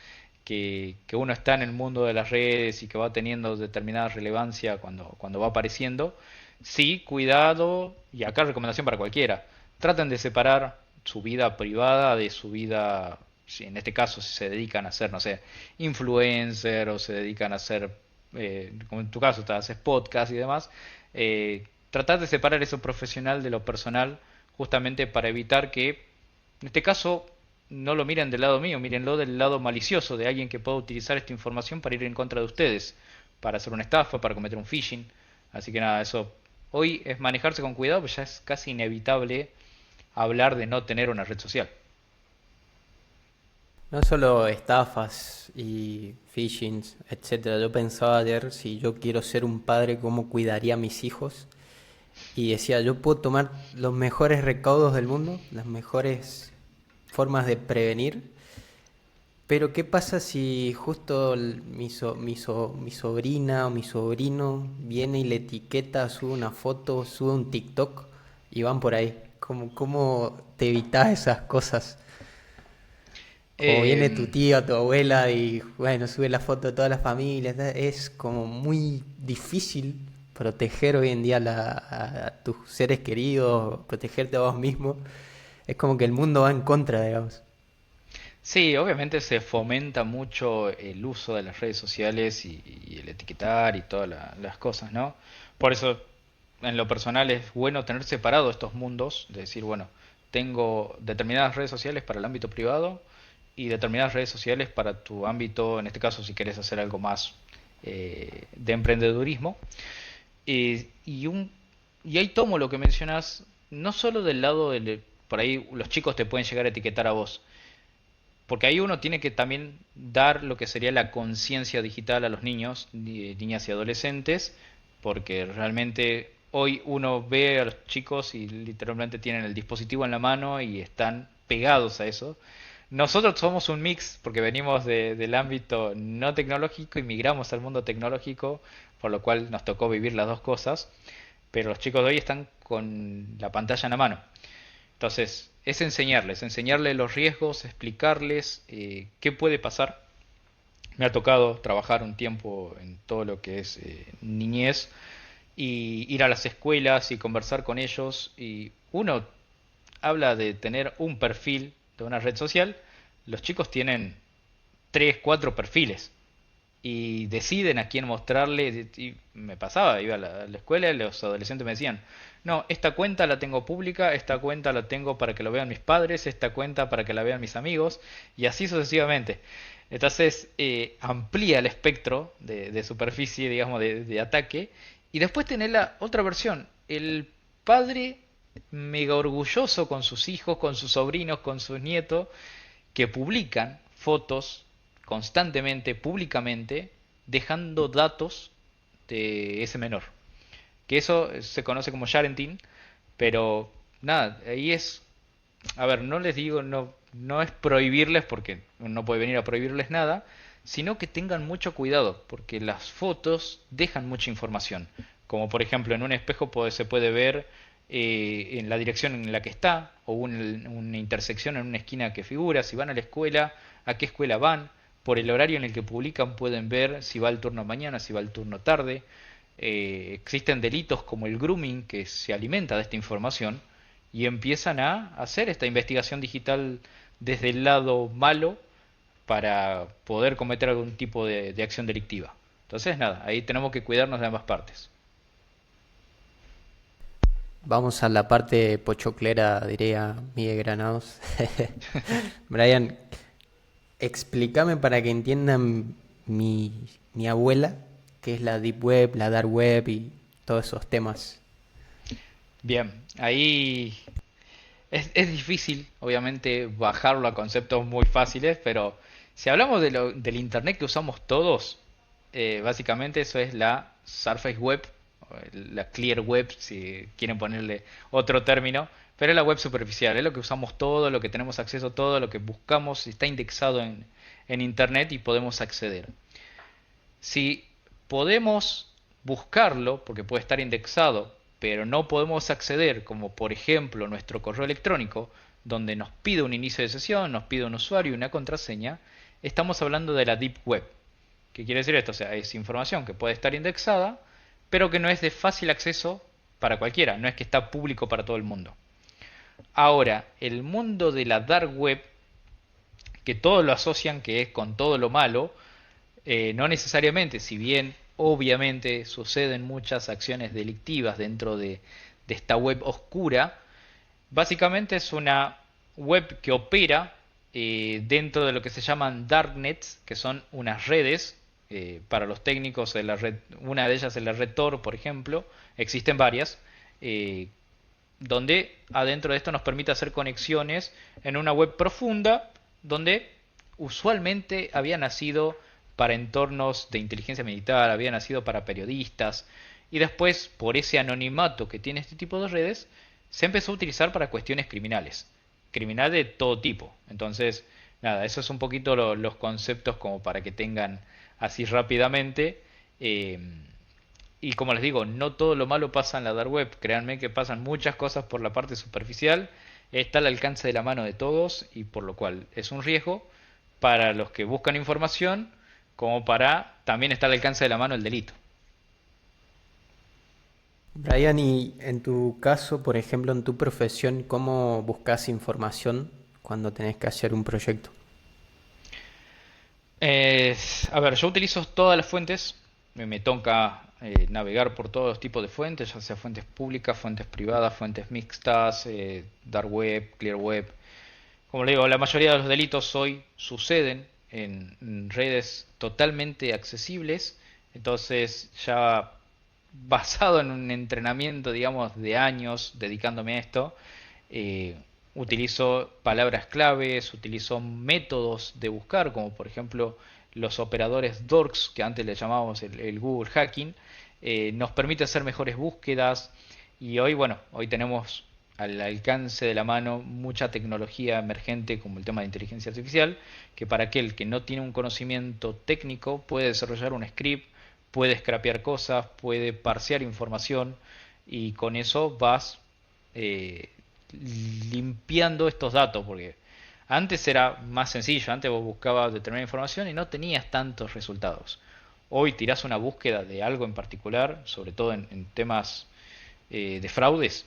que uno está en el mundo de las redes y que va teniendo determinada relevancia cuando va apareciendo. Sí, cuidado, y acá recomendación para cualquiera, traten de separar su vida privada de su vida, si en este caso si se dedican a ser, no sé, influencer o se dedican a hacer, como en tu caso, te haces podcast y demás, tratar de separar eso profesional de lo personal, justamente para evitar que, en este caso, no lo miren del lado mío, mírenlo del lado malicioso de alguien que pueda utilizar esta información para ir en contra de ustedes, para hacer una estafa, para cometer un phishing. Así que nada, eso hoy es manejarse con cuidado, pues ya es casi inevitable hablar de no tener una red social. No solo estafas y phishings, etcétera. Yo pensaba ayer, si yo quiero ser un padre, ¿cómo cuidaría a mis hijos? Y decía, yo puedo tomar los mejores recaudos del mundo, las mejores formas de prevenir, pero ¿qué pasa si justo mi sobrina o mi sobrino viene y le etiqueta, sube una foto, sube un TikTok y van por ahí? ¿Cómo te evitas esas cosas? O viene tu Eh, tía, tu abuela y bueno, sube la foto de toda la familia. Es como muy difícil proteger hoy en día a tus seres queridos, protegerte a vos mismo. Es como que el mundo va en contra, digamos. sí, obviamente se fomenta mucho el uso de las redes sociales y el etiquetar y todas las cosas, ¿no? Por eso, en lo personal es bueno tener separado estos mundos, de decir, bueno, tengo determinadas redes sociales para el ámbito privado y determinadas redes sociales para tu ámbito, en este caso si quieres hacer algo más de emprendedurismo. Y, un, y ahí tomo lo que mencionas, no solo del lado de, por ahí los chicos te pueden llegar a etiquetar a vos, porque ahí uno tiene que también dar lo que sería la conciencia digital a los niños, niñas y adolescentes, porque realmente hoy uno ve a los chicos y literalmente tienen el dispositivo en la mano y están pegados a eso. Nosotros somos un mix porque venimos del ámbito no tecnológico y migramos al mundo tecnológico, por lo cual nos tocó vivir las dos cosas, pero los chicos de hoy están con la pantalla en la mano. Entonces, es enseñarles los riesgos, explicarles qué puede pasar. Me ha tocado trabajar un tiempo en todo lo que es niñez y ir a las escuelas y conversar con ellos. Y uno habla de tener un perfil de una red social, los chicos tienen tres, cuatro perfiles y deciden a quién mostrarle. Y me pasaba, iba a la escuela y los adolescentes me decían, no, esta cuenta la tengo pública, esta cuenta la tengo para que lo vean mis padres, esta cuenta para que la vean mis amigos, y así sucesivamente. Entonces amplía el espectro de superficie, digamos, de ataque. Y después tener la otra versión, el padre mega orgulloso con sus hijos, con sus sobrinos, con sus nietos, que publican fotos constantemente, públicamente, dejando datos de ese menor. Que eso se conoce como sharenting, pero nada, ahí es, a ver, no les digo, no es prohibirles, porque no puede venir a prohibirles nada, sino que tengan mucho cuidado, porque las fotos dejan mucha información. Como por ejemplo en un espejo se puede ver en la dirección en la que está, o una intersección en una esquina que figura, si van a la escuela, a qué escuela van, por el horario en el que publican pueden ver si va el turno mañana, si va el turno tarde. Existen delitos como el grooming que se alimenta de esta información y empiezan a hacer esta investigación digital desde el lado malo para poder cometer algún tipo de acción delictiva. Entonces, nada, ahí tenemos que cuidarnos de ambas partes. Vamos a la parte pochoclera, diría Miguel Granados. Brian, explícame para que entiendan mi abuela, que es la Deep Web, la Dark Web y todos esos temas. Bien, ahí es difícil, obviamente, bajarlo a conceptos muy fáciles, pero si hablamos del Internet que usamos todos, básicamente eso es la Surface Web, o la Clear Web, si quieren ponerle otro término, pero es la web superficial, es lo que usamos todo, lo que tenemos acceso todo, lo que buscamos, está indexado en Internet y podemos acceder. Si podemos buscarlo, porque puede estar indexado, pero no podemos acceder, como por ejemplo nuestro correo electrónico, donde nos pide un inicio de sesión, nos pide un usuario y una contraseña, estamos hablando de la Deep Web. ¿Qué quiere decir esto? O sea, es información que puede estar indexada, pero que no es de fácil acceso para cualquiera, no es que está público para todo el mundo. Ahora, el mundo de la Dark Web, que todos lo asocian que es con todo lo malo, no necesariamente, si bien obviamente suceden muchas acciones delictivas dentro de esta web oscura, básicamente es una web que opera dentro de lo que se llaman darknets, que son unas redes, para los técnicos, de la red, una de ellas es la red Tor, por ejemplo, existen varias, eh, donde adentro de esto nos permite hacer conexiones en una web profunda, donde usualmente había nacido para entornos de inteligencia militar, había nacido para periodistas, y después, por ese anonimato que tiene este tipo de redes, se empezó a utilizar para cuestiones criminales, criminal de todo tipo. Entonces, nada, eso es un poquito los conceptos como para que tengan así rápidamente. eh, y como les digo, no todo lo malo pasa en la dark web. Créanme que pasan muchas cosas por la parte superficial. Está al alcance de la mano de todos y por lo cual es un riesgo para los que buscan información como para también estar al alcance de la mano el delito. Brian, y en tu caso, por ejemplo, en tu profesión, ¿cómo buscas información cuando tenés que hacer un proyecto? Eh, a ver, yo utilizo todas las fuentes. Me toca navegar por todos los tipos de fuentes, ya sea fuentes públicas, fuentes privadas, fuentes mixtas, dark web, clear web. Como le digo, la mayoría de los delitos hoy suceden en redes totalmente accesibles. Entonces, ya basado en un entrenamiento, digamos, de años dedicándome a esto, eh, utilizo palabras claves, utilizo métodos de buscar, como por ejemplo los operadores DORCs, que antes le llamábamos el Google Hacking, nos permite hacer mejores búsquedas y hoy, bueno, hoy tenemos al alcance de la mano mucha tecnología emergente como el tema de inteligencia artificial, que para aquel que no tiene un conocimiento técnico puede desarrollar un script, puede scrapear cosas, puede parsear información y con eso vas eh, limpiando estos datos, porque antes era más sencillo, antes vos buscabas determinada información y no tenías tantos resultados. Hoy tirás una búsqueda de algo en particular, sobre todo en temas de fraudes,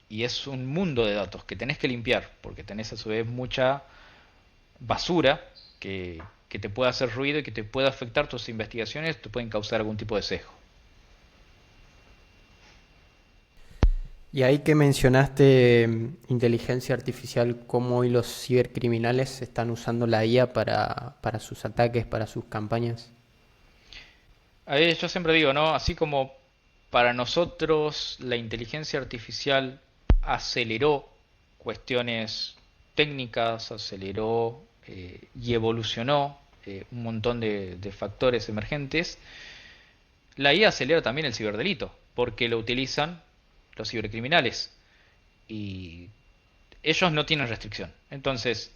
y es un mundo de datos que tenés que limpiar, porque tenés a su vez mucha basura que te puede hacer ruido y que te puede afectar tus investigaciones, te pueden causar algún tipo de sesgo. Y ahí que mencionaste inteligencia artificial, cómo hoy los cibercriminales están usando la IA para sus ataques, para sus campañas. Ahí yo siempre digo, ¿no? Así como para nosotros la inteligencia artificial aceleró cuestiones técnicas, aceleró y evolucionó un montón de factores emergentes, la IA acelera también el ciberdelito, porque lo utilizan los cibercriminales y ellos no tienen restricción. Entonces,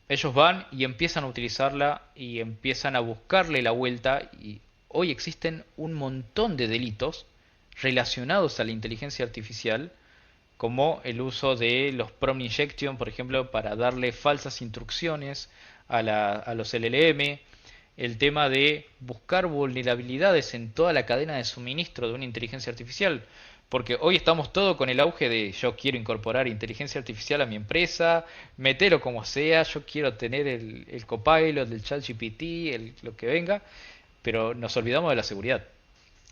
ellos van y empiezan a utilizarla y empiezan a buscarle la vuelta y hoy existen un montón de delitos relacionados a la inteligencia artificial como el uso de los prompt injection, por ejemplo, para darle falsas instrucciones a los LLM, el tema de buscar vulnerabilidades en toda la cadena de suministro de una inteligencia artificial, porque hoy estamos todo con el auge de yo quiero incorporar inteligencia artificial a mi empresa, metelo como sea, yo quiero tener el copilot del ChatGPT, lo que venga, pero nos olvidamos de la seguridad.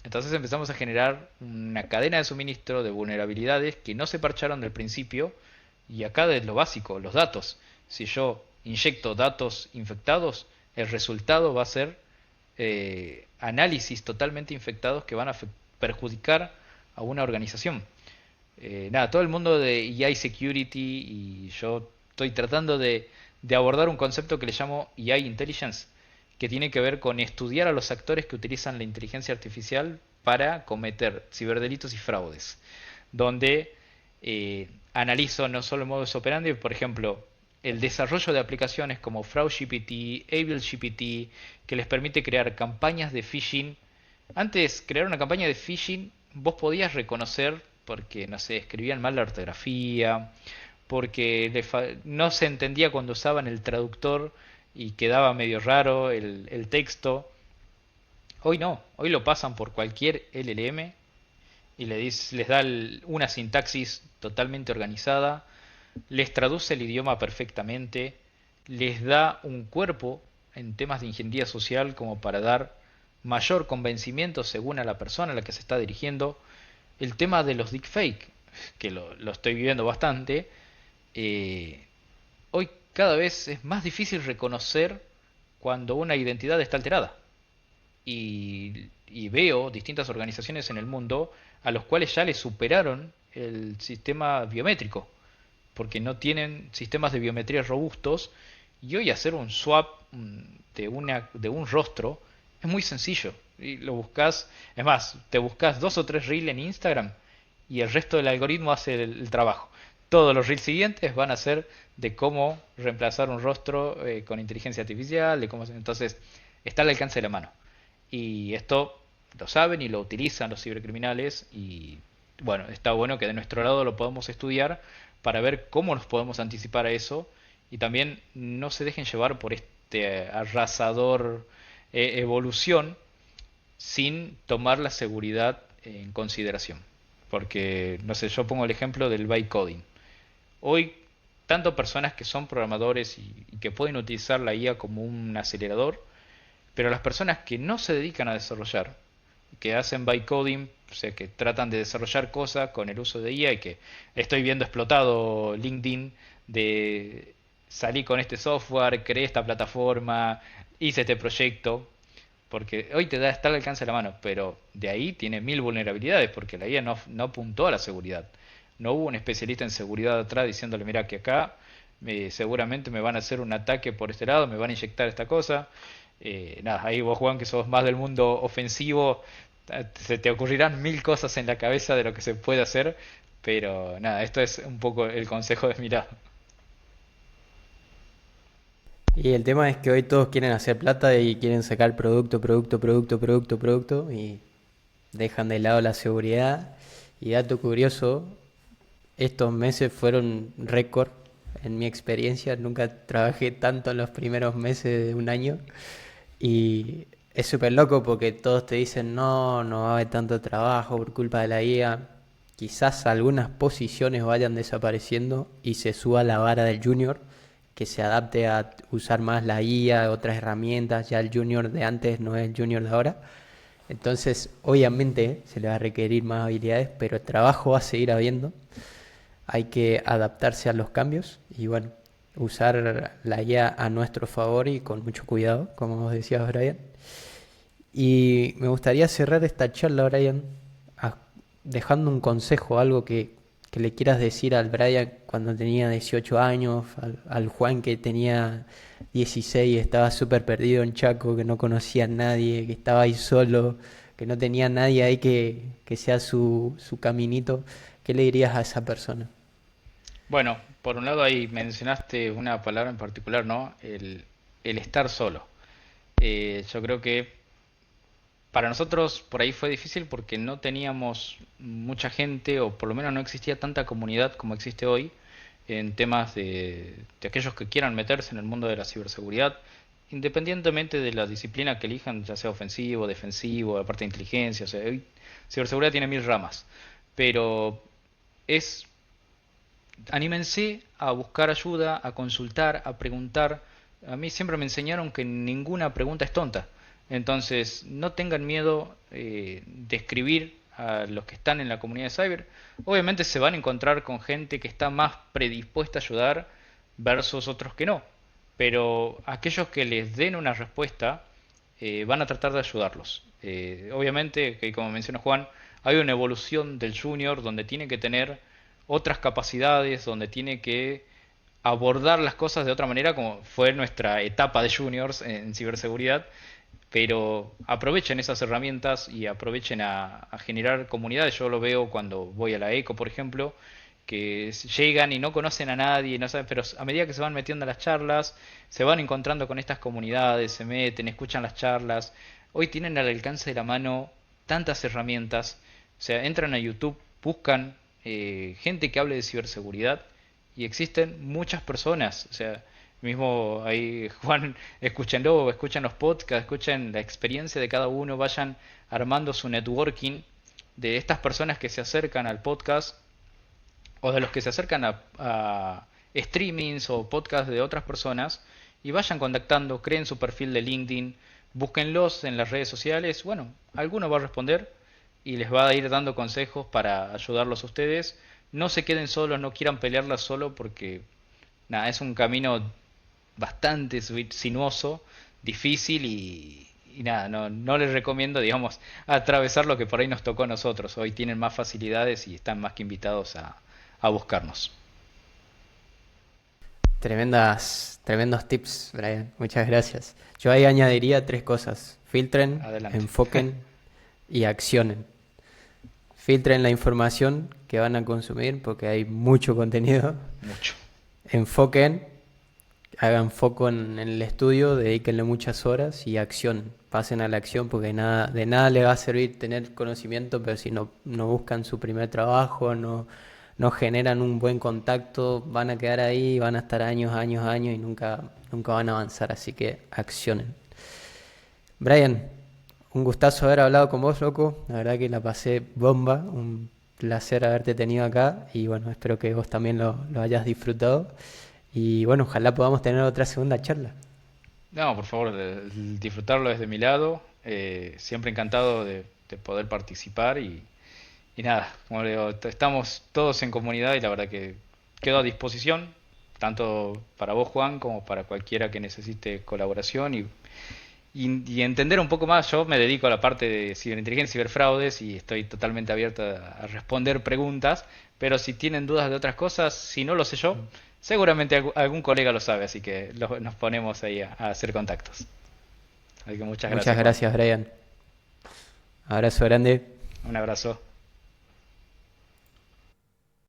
Entonces empezamos a generar una cadena de suministro de vulnerabilidades que no se parcharon del principio y acá de lo básico, los datos. Si yo inyecto datos infectados, el resultado va a ser análisis totalmente infectados que van a perjudicar a una organización. Nada, todo el mundo de EI Security y yo estoy tratando de abordar un concepto que le llamo EI Intelligence, que tiene que ver con estudiar a los actores que utilizan la inteligencia artificial para cometer ciberdelitos y fraudes, donde analizo no solo el modus operandi, por ejemplo, el desarrollo de aplicaciones como FraudGPT, AbleGPT, que les permite crear campañas de phishing. Antes, crear una campaña de phishing, vos podías reconocer porque, no sé, escribían mal la ortografía, porque no se entendía cuando usaban el traductor y quedaba medio raro el texto. Hoy no, hoy lo pasan por cualquier LLM y les da una sintaxis totalmente organizada, les traduce el idioma perfectamente, les da un cuerpo en temas de ingeniería social como para dar mayor convencimiento según a la persona a la que se está dirigiendo. El tema de los deepfake, que lo estoy viviendo bastante, eh, hoy cada vez es más difícil reconocer cuando una identidad está alterada. Y veo distintas organizaciones en el mundo a los cuales ya les superaron el sistema biométrico, porque no tienen sistemas de biometría robustos y hoy hacer un swap de un rostro es muy sencillo. Y lo buscas, es más, te buscas dos o tres reels en Instagram y el resto del algoritmo hace el trabajo. Todos los reels siguientes van a ser de cómo reemplazar un rostro con inteligencia artificial, entonces está al alcance de la mano. Y esto lo saben y lo utilizan los cibercriminales y bueno, está bueno que de nuestro lado lo podamos estudiar para ver cómo nos podemos anticipar a eso y también no se dejen llevar por este arrasador evolución sin tomar la seguridad en consideración. Porque, no sé, yo pongo el ejemplo del bytecoding. Hoy, tanto personas que son programadores y que pueden utilizar la IA como un acelerador, pero las personas que no se dedican a desarrollar, que hacen bytecoding, o sea, que tratan de desarrollar cosas con el uso de IA y que estoy viendo explotado LinkedIn de salí con este software, creé esta plataforma, hice este proyecto, porque hoy te da está al alcance de la mano, pero de ahí tiene mil vulnerabilidades, porque la IA no apuntó a la seguridad. No hubo un especialista en seguridad atrás diciéndole, mira que acá seguramente me van a hacer un ataque por este lado, me van a inyectar esta cosa. Nada, ahí vos Juan, que sos más del mundo ofensivo, se te ocurrirán mil cosas en la cabeza de lo que se puede hacer, pero nada, esto es un poco el consejo de mi lado. Y el tema es que hoy todos quieren hacer plata y quieren sacar producto, producto, producto, producto, producto y dejan de lado la seguridad. Y dato curioso, estos meses fueron récord en mi experiencia. Nunca trabajé tanto en los primeros meses de un año. Y es súper loco porque todos te dicen, no, no va a haber tanto trabajo por culpa de la IA. Quizás algunas posiciones vayan desapareciendo y se suba la vara del junior, que se adapte a usar más la IA, otras herramientas. Ya el junior de antes no es el junior de ahora. Entonces, obviamente se le va a requerir más habilidades, pero trabajo va a seguir habiendo. Hay que adaptarse a los cambios y bueno, usar la IA a nuestro favor y con mucho cuidado, como vos decías, Brian. Y me gustaría cerrar esta charla, Brian, a- dejando un consejo, algo que le quieras decir al Brian cuando tenía 18 años, al Juan que tenía 16 y estaba súper perdido en Chaco, que no conocía a nadie, que estaba ahí solo, que no tenía nadie ahí que sea su caminito. ¿Qué le dirías a esa persona? Bueno, por un lado ahí mencionaste una palabra en particular, ¿no? El estar solo. Yo creo que para nosotros por ahí fue difícil porque no teníamos mucha gente o por lo menos no existía tanta comunidad como existe hoy en temas de aquellos que quieran meterse en el mundo de la ciberseguridad, independientemente de la disciplina que elijan, ya sea ofensivo, defensivo, la parte de inteligencia, o sea, hoy ciberseguridad tiene mil ramas, pero es anímense a buscar ayuda, a consultar, a preguntar. A mí siempre me enseñaron que ninguna pregunta es tonta. Entonces, no tengan miedo de escribir a los que están en la comunidad de cyber. Obviamente se van a encontrar con gente que está más predispuesta a ayudar versus otros que no. Pero aquellos que les den una respuesta van a tratar de ayudarlos. Obviamente, que como menciona Juan, hay una evolución del junior donde tiene que tener otras capacidades, donde tiene que abordar las cosas de otra manera, como fue nuestra etapa de juniors en ciberseguridad, pero aprovechen esas herramientas y aprovechen a generar comunidades. Yo lo veo cuando voy a la ECO, por ejemplo, que llegan y no conocen a nadie, no saben, pero a medida que se van metiendo a las charlas, se van encontrando con estas comunidades, se meten, escuchan las charlas. Hoy tienen al alcance de la mano tantas herramientas, o sea, entran a YouTube, buscan gente que hable de ciberseguridad y existen muchas personas, o sea, mismo ahí Juan, escúchenlo, escuchen los podcasts, escuchen la experiencia de cada uno, vayan armando su networking de estas personas que se acercan al podcast o de los que se acercan a streamings o podcasts de otras personas y vayan contactando, creen su perfil de LinkedIn, búsquenlos en las redes sociales, bueno, alguno va a responder y les va a ir dando consejos para ayudarlos a ustedes. No se queden solos, no quieran pelearla solo porque nada, es un camino bastante sinuoso, difícil y nada, no les recomiendo, digamos, atravesar lo que por ahí nos tocó a nosotros. Hoy tienen más facilidades y están más que invitados a buscarnos. Tremendos tips, Brian. Muchas gracias. Yo ahí añadiría tres cosas. Filtren, Adelante. enfoquen y accionen. Filtren la información que van a consumir porque hay mucho contenido. Mucho. Enfoquen, hagan foco en el estudio, dedíquenle muchas horas y accionen. Pasen a la acción porque de nada le va a servir tener conocimiento, pero si no buscan su primer trabajo, no generan un buen contacto, van a quedar ahí, van a estar años, años, años y nunca van a avanzar. Así que accionen. Brian, un gustazo haber hablado con vos, loco. La verdad que la pasé bomba. Un placer haberte tenido acá. Y bueno, espero que vos también lo hayas disfrutado. Y bueno, ojalá podamos tener otra segunda charla. No, por favor, disfrutarlo desde mi lado. Siempre encantado de poder participar y nada, como le digo, estamos todos en comunidad y la verdad que quedo a disposición, tanto para vos, Juan, como para cualquiera que necesite colaboración y entender un poco más. Yo me dedico a la parte de ciberinteligencia y ciberfraudes y estoy totalmente abierto a responder preguntas, pero si tienen dudas de otras cosas, si no lo sé yo, seguramente algún colega lo sabe, así que nos ponemos ahí a hacer contactos. Así que muchas Muchas gracias, Juan. gracias, Brian. Abrazo grande. Un abrazo.